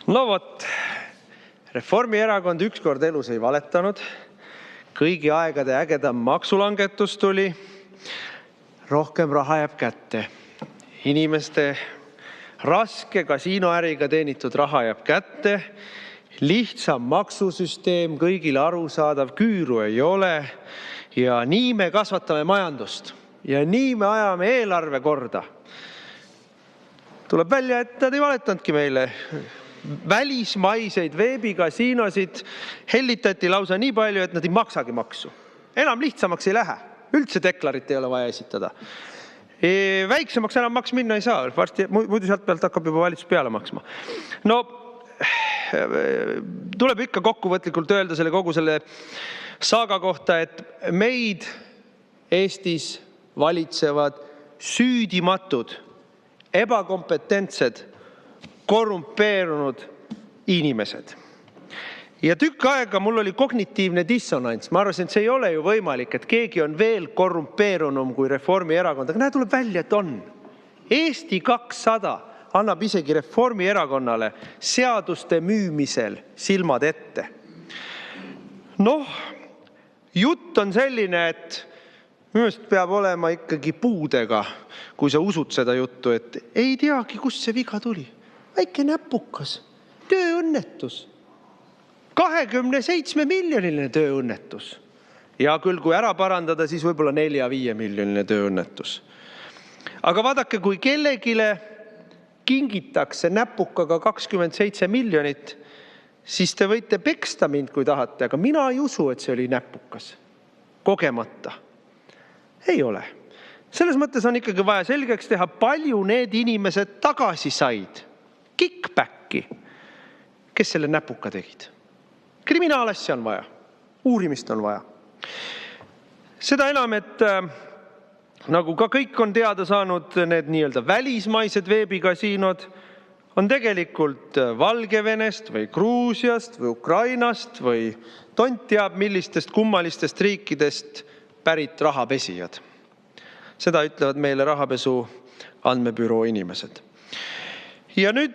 No vot, Reformierakond ükskord elus ei valetanud. Kõigi aegade ägedam maksulangetus tuli. Rohkem raha jääb kätte. Inimeste raske kasiinoäriga teenitud raha jääb kätte. Lihtsam maksusüsteem, kõigile arusaadav, küüru ei ole. Ja nii me kasvatame majandust. Ja nii me ajame eelarve korda. Tuleb välja, et nad ei valetanudki meile. Välismaiseid veebikasiinosid hellitati lausa nii palju, et nad ei maksagi maksu. Enam lihtsamaks ei lähe. Üldse deklarit ei ole vaja esitada. Väiksemaks enam maks minna ei saa. Muidu sealt pealt hakkab juba valitsus peale maksma. No, tuleb ikka kokkuvõtlikult öelda kogu selle saaga kohta, et meid Eestis valitsevad süüdimatud, ebakompetentsed, korrumpeerunud inimesed. Ja tükk aega mul oli kognitiivne dissonants. Ma arvasin, et see ei ole ju võimalik, et keegi on veel korrumpeerunum kui Reformierakond. Aga näe, tuleb välja, et on. Eesti 200 annab isegi Reformierakonnale seaduste müümisel silmad ette. Noh, jutt on selline, et minu peab olema ikkagi puudega, kui sa usud seda juttu, et ei teagi, kust see viga tuli. Väike näpukas, tööõnnetus. 27 miljoniline tööõnnetus. Ja küll, kui ära parandada, siis võib-olla 4-5 miljoniline tööõnnetus. Aga vaadake, kui kellegile kingitakse näpukaga 27 miljonit, siis te võite peksta mind, kui tahate, aga mina ei usu, et see oli näpukas. Kogemata. Ei ole. Selles mõttes on ikkagi vaja selgeks teha, palju need inimesed tagasi said. Kickbacki, kes selle näpuka tegid. Kriminaalasja on vaja, uurimist on vaja. Seda enam, et nagu ka kõik on teada saanud, need nii-öelda välismaised veebikasiinod on tegelikult Valgevenest või Gruusiast või Ukrainast või tont teab millistest kummalistest riikidest pärit rahapesijad. Seda ütlevad meile rahapesu andmebüroo inimesed. Ja nüüd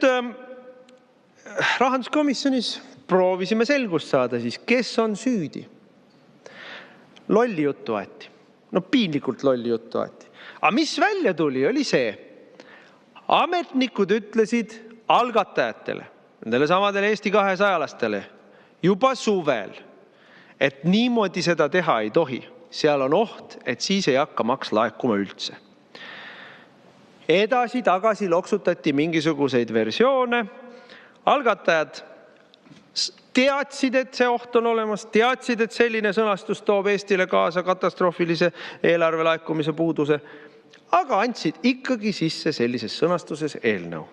rahanduskomisjonis proovisime selgust saada siis, kes on süüdi. Lolli juttu aeti. No piinlikult lolli juttu aeti. Aga mis välja tuli, oli see. Ametnikud ütlesid algatajatele, nendele samadele Eesti 200-lastele, juba suvel, et niimoodi seda teha ei tohi. Seal on oht, et siis ei hakka maks laekuma üldse. Edasi-tagasi loksutati mingisuguseid versioone. Algatajad teadsid, et see oht on olemas, teadsid, et selline sõnastus toob Eestile kaasa katastroofilise eelarve laekumise puuduse, aga andsid ikkagi sisse sellises sõnastuses eelnõu.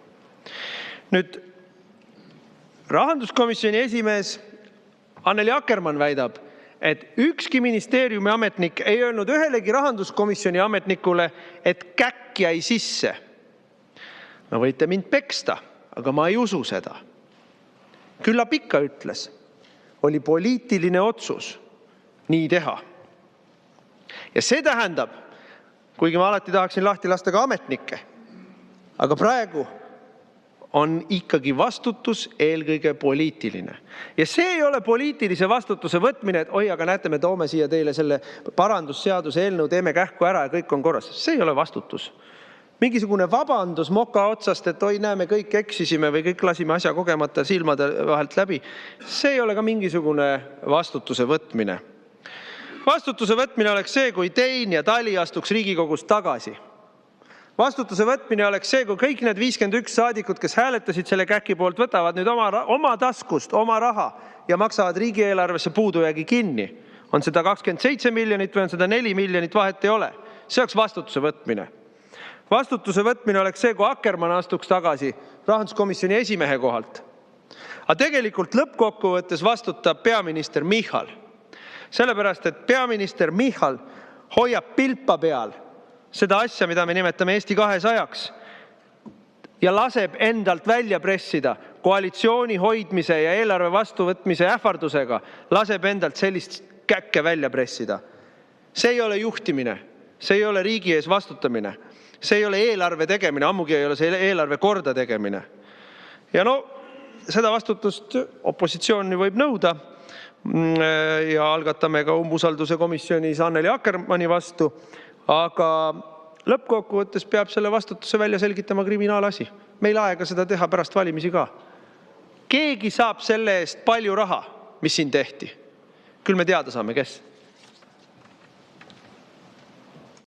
Nüüd, rahanduskomisjoni esimees Anneli Akkermann väidab, et ükski ministeeriumi ametnik ei öelnud ühelegi rahanduskomisjoni ametnikule, et käkk jäi sisse. No võite mind peksta, aga ma ei usu seda. Küllap ikka ütles, oli poliitiline otsus nii teha. Ja see tähendab, kuigi ma alati tahaksin lahti lasta ka ametnikke, aga praegu on ikkagi vastutus eelkõige poliitiline. Ja see ei ole poliitilise vastutuse võtmine, et oi, aga näete, me toome siia teile selle parandusseaduse eelnõu, teeme kähku ära ja kõik on korras. See ei ole vastutus. Mingisugune vabandus moka otsast, et oi, näeme, kõik eksisime või kõik lasime asja kogemata silmade vahelt läbi. See ei ole ka mingisugune vastutuse võtmine. Vastutuse võtmine oleks see, kui Tein ja Tali astuks Riigikogust tagasi. Vastutuse võtmine oleks see, kui kõik need 51 saadikut, kes hääletasid selle käki poolt, võtavad nüüd oma taskust, oma raha ja maksavad riigieelarvesse puudujäägi kinni. On seda 27 miljonit või on seda 4 miljonit, vahet ei ole. See oleks vastutuse võtmine. Vastutuse võtmine oleks see, kui Akkermann astuks tagasi rahanduskomisjoni esimehe kohalt. Aga tegelikult lõppkokkuvõttes vastutab peaminister Michal. Sellepärast, et peaminister Michal hoiab pilpa peal seda asja, mida me nimetame Eesti 200-ks ja laseb endalt välja pressida koalitsiooni hoidmise ja eelarve vastuvõtmise ähvardusega, laseb endalt sellist käkke välja pressida. See ei ole juhtimine, see ei ole riigi ees vastutamine, see ei ole eelarve tegemine, ammugi ei ole see eelarve korda tegemine. Ja no, seda vastutust opositsioon võib nõuda ja algatame ka umbusalduse komisjonis Annely Akkermanni vastu, aga lõppkokkuvõttes peab selle vastutuse välja selgitama kriminaalasi. Meil aega seda teha pärast valimisi ka. Keegi saab selle eest palju raha, mis siin tehti. Küll me teada saame, kes.